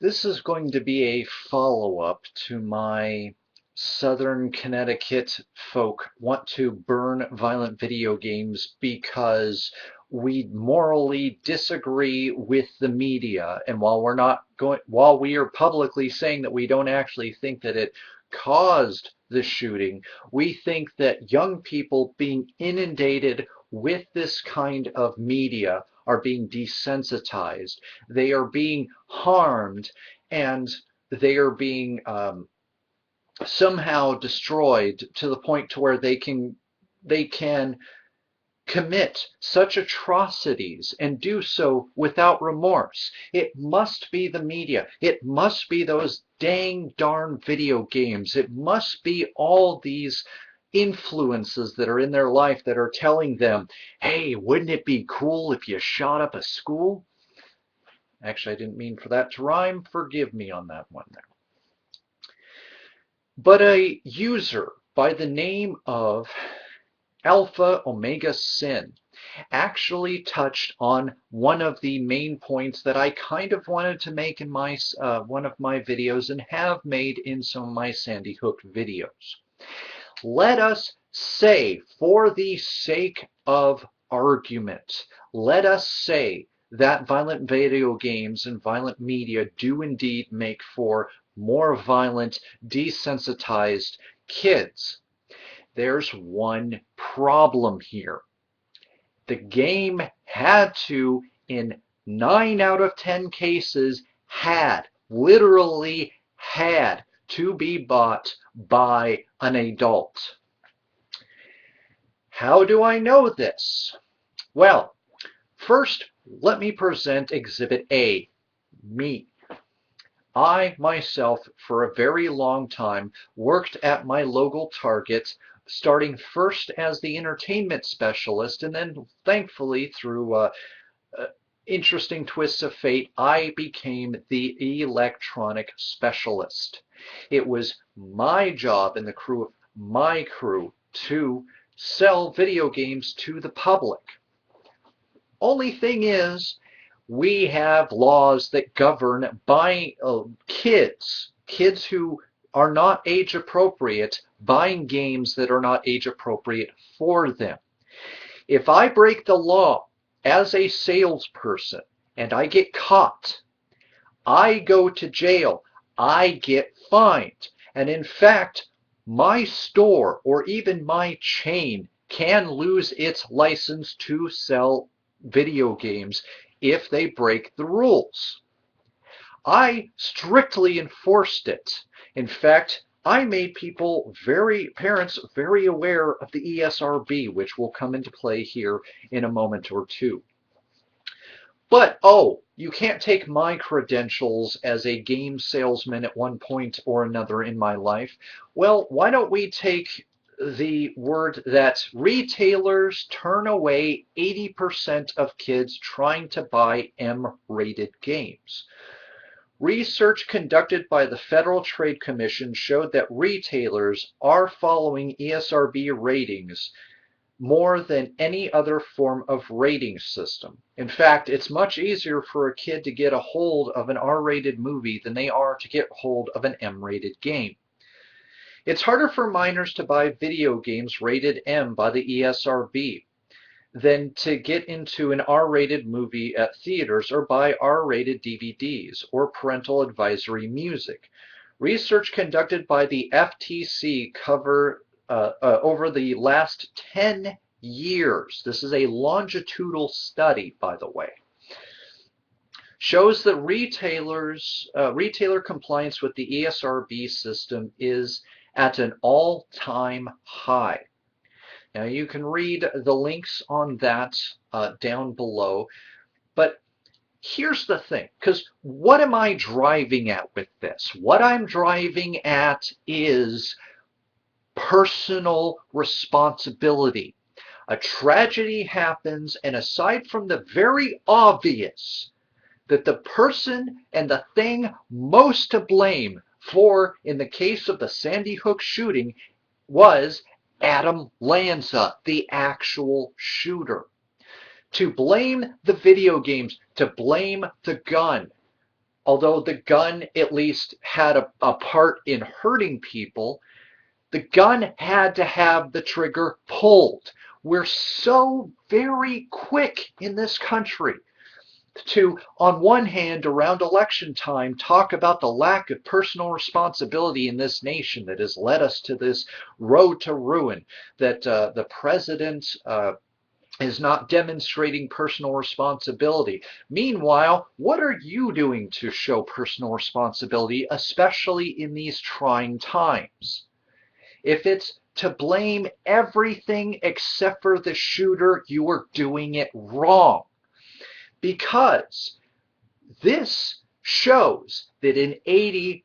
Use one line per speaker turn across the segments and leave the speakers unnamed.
This is going to be a follow-up to my Southern Connecticut folk want to burn violent video games because we morally disagree with the media. And while we are publicly saying that we don't actually think that it caused the shooting, we think that young people being inundated with this kind of media are being desensitized. They are being harmed, and they are being somehow destroyed to the point to where they can commit such atrocities and do so without remorse. It must be the media. It must be those dang darn video games. It must be all these influences that are in their life that are telling them, hey, wouldn't it be cool if you shot up a school? Actually, I didn't mean for that to rhyme. Forgive me on that one there. But a user by the name of Alpha Omega Sin actually touched on one of the main points that I kind of wanted to make in my one of my videos and have made in some of my Sandy Hook videos. Let us say, for the sake of argument, let us say that violent video games and violent media do indeed make for more violent, desensitized kids. There's one problem here. The game had to, in 9 out of 10 cases, literally had to be bought by an adult. How do I know this? Well, first, let me present Exhibit A, me. I myself, for a very long time, worked at my local Target, starting first as the entertainment specialist, and then thankfully through interesting twists of fate, I became the electronic specialist. It was my job and the crew of my crew to sell video games to the public. Only thing is, we have laws that govern buying kids who are not age appropriate, buying games that are not age appropriate for them. If I break the law as a salesperson and I get caught, I go to jail, I get fined. And in fact, my store or even my chain can lose its license to sell video games if they break the rules. I strictly enforced it. In fact, I made parents very aware of the ESRB, which will come into play here in a moment or two. But, oh, you can't take my credentials as a game salesman at one point or another in my life. Well, why don't we take the word that retailers turn away 80% of kids trying to buy M-rated games. Research conducted by the Federal Trade Commission showed that retailers are following ESRB ratings more than any other form of rating system. In fact, it's much easier for a kid to get a hold of an R-rated movie than they are to get hold of an M-rated game. It's harder for minors to buy video games rated M by the ESRB than to get into an R-rated movie at theaters or buy R-rated DVDs or parental advisory music. Research conducted by the FTC over the last 10 years, this is a longitudinal study, by the way, shows that retailer compliance with the ESRB system is at an all-time high. Now you can read the links on that down below, but here's the thing, because what am I driving at with this? What I'm driving at is personal responsibility. A tragedy happens, and aside from the very obvious that the person and the thing most to blame for, in the case of the Sandy Hook shooting, was Adam Lanza, the actual shooter. To blame the video games, to blame the gun, although the gun at least had a part in hurting people, the gun had to have the trigger pulled. We're so very quick in this country to, on one hand, around election time, talk about the lack of personal responsibility in this nation that has led us to this road to ruin, that the president is not demonstrating personal responsibility. Meanwhile, what are you doing to show personal responsibility, especially in these trying times? If it's to blame everything except for the shooter, you are doing it wrong. Because this shows that in 80%,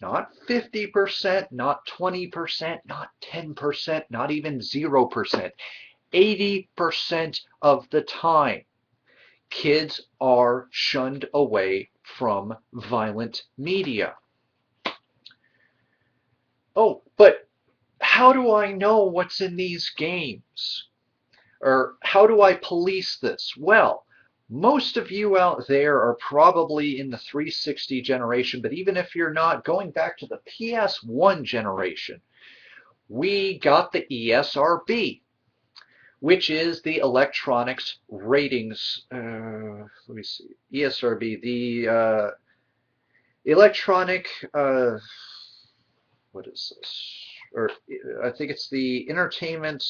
not 50%, not 20%, not 10%, not even 0%, 80% of the time, kids are shunned away from violent media. Oh, but how do I know what's in these games? Or how do I police this? Well, most of you out there are probably in the 360 generation, but even if you're not, going back to the PS1 generation, we got the ESRB, which is the Electronics Ratings, let me see, ESRB, the Electronic, what is this? Or I think it's the Entertainment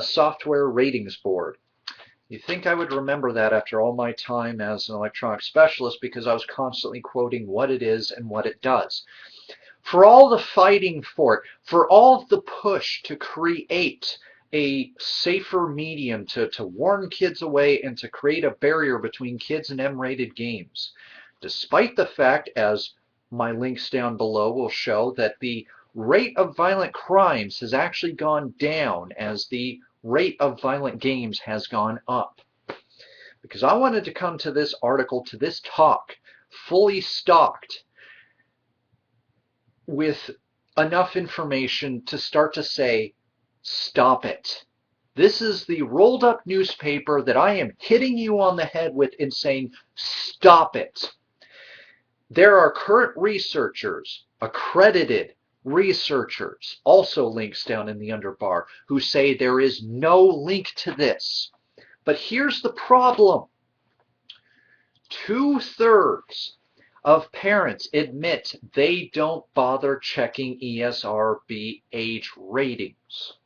Software Ratings Board. You'd think I would remember that after all my time as an electronics specialist, because I was constantly quoting what it is and what it does. For all the fighting for it, for all the push to create a safer medium to warn kids away and to create a barrier between kids and M-rated games, despite the fact, as my links down below will show, that the rate of violent crimes has actually gone down as the rate of violent games has gone up. Because I wanted to come to this article, to this talk, fully stocked with enough information to start to say, stop it. This is the rolled up newspaper that I am hitting you on the head with and saying, stop it. There are current researchers, accredited researchers, also links down in the underbar, who say there is no link to this. But here's the problem. 2/3 of parents admit they don't bother checking ESRB age ratings.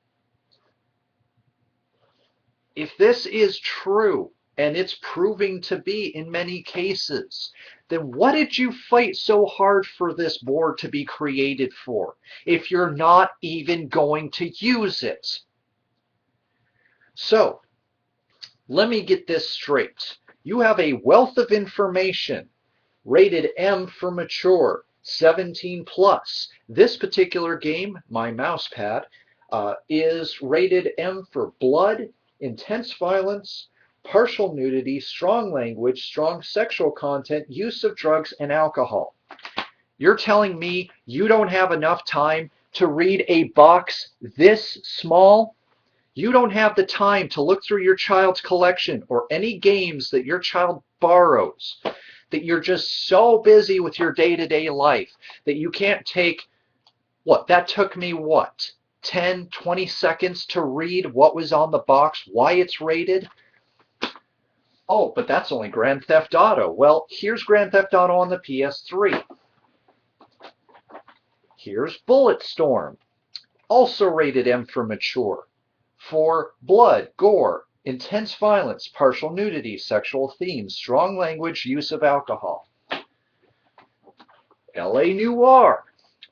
If this is true, and it's proving to be in many cases, then what did you fight so hard for this board to be created for, if you're not even going to use it? So, let me get this straight. You have a wealth of information, rated M for mature, 17 plus. This particular game, my mouse pad, is rated M for blood, intense violence, partial nudity, strong language, strong sexual content, use of drugs and alcohol. You're telling me you don't have enough time to read a box this small? You don't have the time to look through your child's collection or any games that your child borrows, that you're just so busy with your day-to-day life that you can't take, what, that took me what, 10, 20 seconds to read what was on the box, why it's rated? Oh, but that's only Grand Theft Auto. Well, here's Grand Theft Auto on the PS3. Here's Bulletstorm, also rated M for mature, for blood, gore, intense violence, partial nudity, sexual themes, strong language, use of alcohol. LA Noire,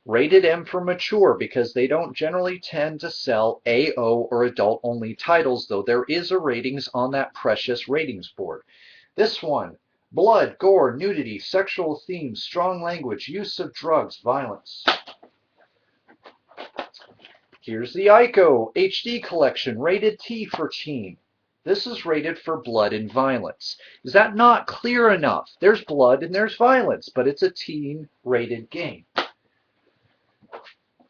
rated M for mature, because they don't generally tend to sell AO or adult-only titles, though there is a ratings on that precious ratings board. This one, blood, gore, nudity, sexual themes, strong language, use of drugs, violence. Here's the ICO HD collection, rated T for teen. This is rated for blood and violence. Is that not clear enough? There's blood and there's violence, but it's a teen-rated game.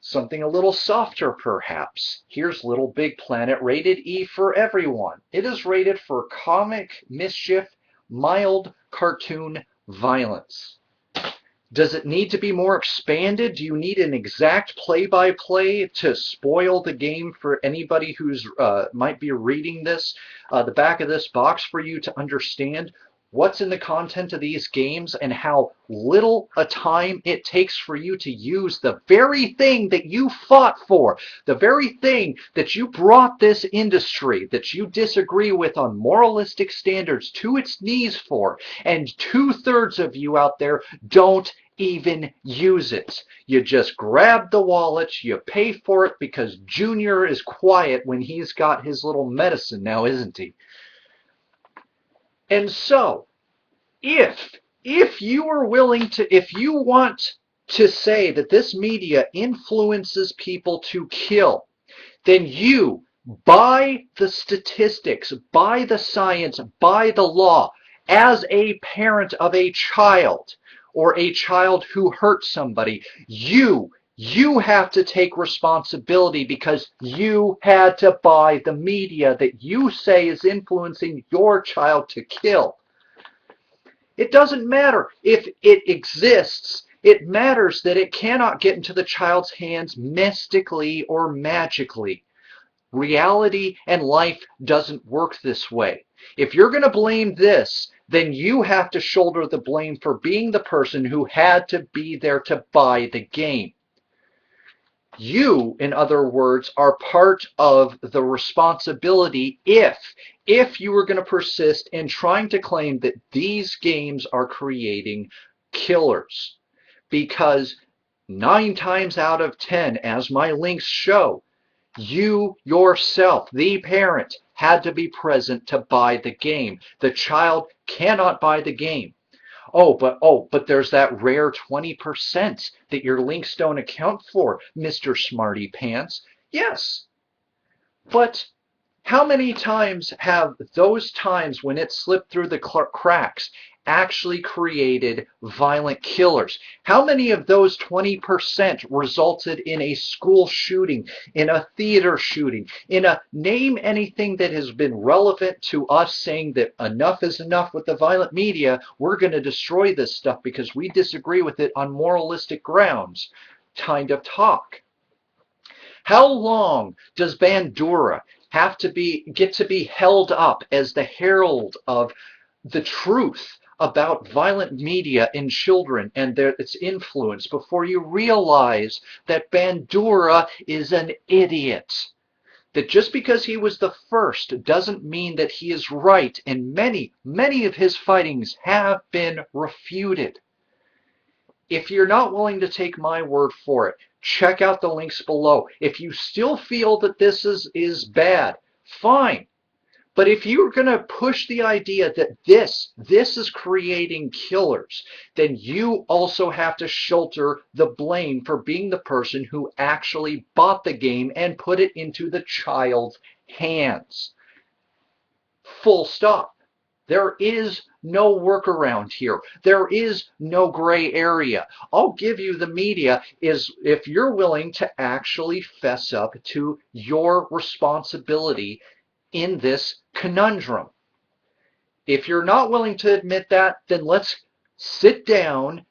Something a little softer, perhaps. Here's Little Big Planet, rated E for everyone. It is rated for comic mischief, mild cartoon violence. Does it need to be more expanded? Do you need an exact play-by-play to spoil the game for anybody who's might be reading this, the back of this box, for you to understand what's in the content of these games and how little a time it takes for you to use the very thing that you fought for, the very thing that you brought this industry that you disagree with on moralistic standards to its knees for, and 2/3 of you out there don't even use it. You just grab the wallet, you pay for it because Junior is quiet when he's got his little medicine now, isn't he? And so, if you are willing to, if you want to say that this media influences people to kill, then you, by the statistics, by the science, by the law, as a parent of a child or a child who hurt somebody, you have to take responsibility because you had to buy the media that you say is influencing your child to kill. It doesn't matter if it exists. It matters that it cannot get into the child's hands mystically or magically. Reality and life doesn't work this way. If you're going to blame this, then you have to shoulder the blame for being the person who had to be there to buy the game. You, in other words, are part of the responsibility if you are going to persist in trying to claim that these games are creating killers. Because 9 times out of 10, as my links show, you yourself, the parent, had to be present to buy the game. The child cannot buy the game. Oh, but there's that rare 20% that your links don't account for, Mr. Smarty Pants. Yes, but how many times have those times when it slipped through the cracks actually created violent killers? How many of those 20% resulted in a school shooting, in a theater shooting, in a name anything that has been relevant to us saying that enough is enough with the violent media, we're going to destroy this stuff because we disagree with it on moralistic grounds kind of talk? How long does Bandura have to get to be held up as the herald of the truth about violent media in children and its influence before you realize that Bandura is an idiot? That just because he was the first doesn't mean that he is right, and many of his fightings have been refuted. If you're not willing to take my word for it, check out the links below. If you still feel that this is bad, fine. But if you're going to push the idea that this is creating killers, then you also have to shoulder the blame for being the person who actually bought the game and put it into the child's hands. Full stop. There is no workaround here. There is no gray area. I'll give you the media is if you're willing to actually fess up to your responsibility in this conundrum. If you're not willing to admit that, then let's sit down,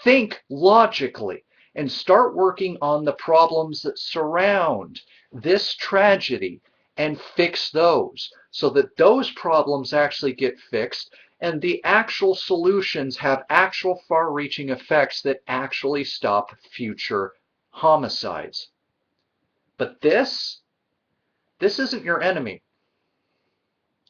think logically, and start working on the problems that surround this tragedy and fix those so that those problems actually get fixed and the actual solutions have actual far-reaching effects that actually stop future homicides. But this isn't your enemy.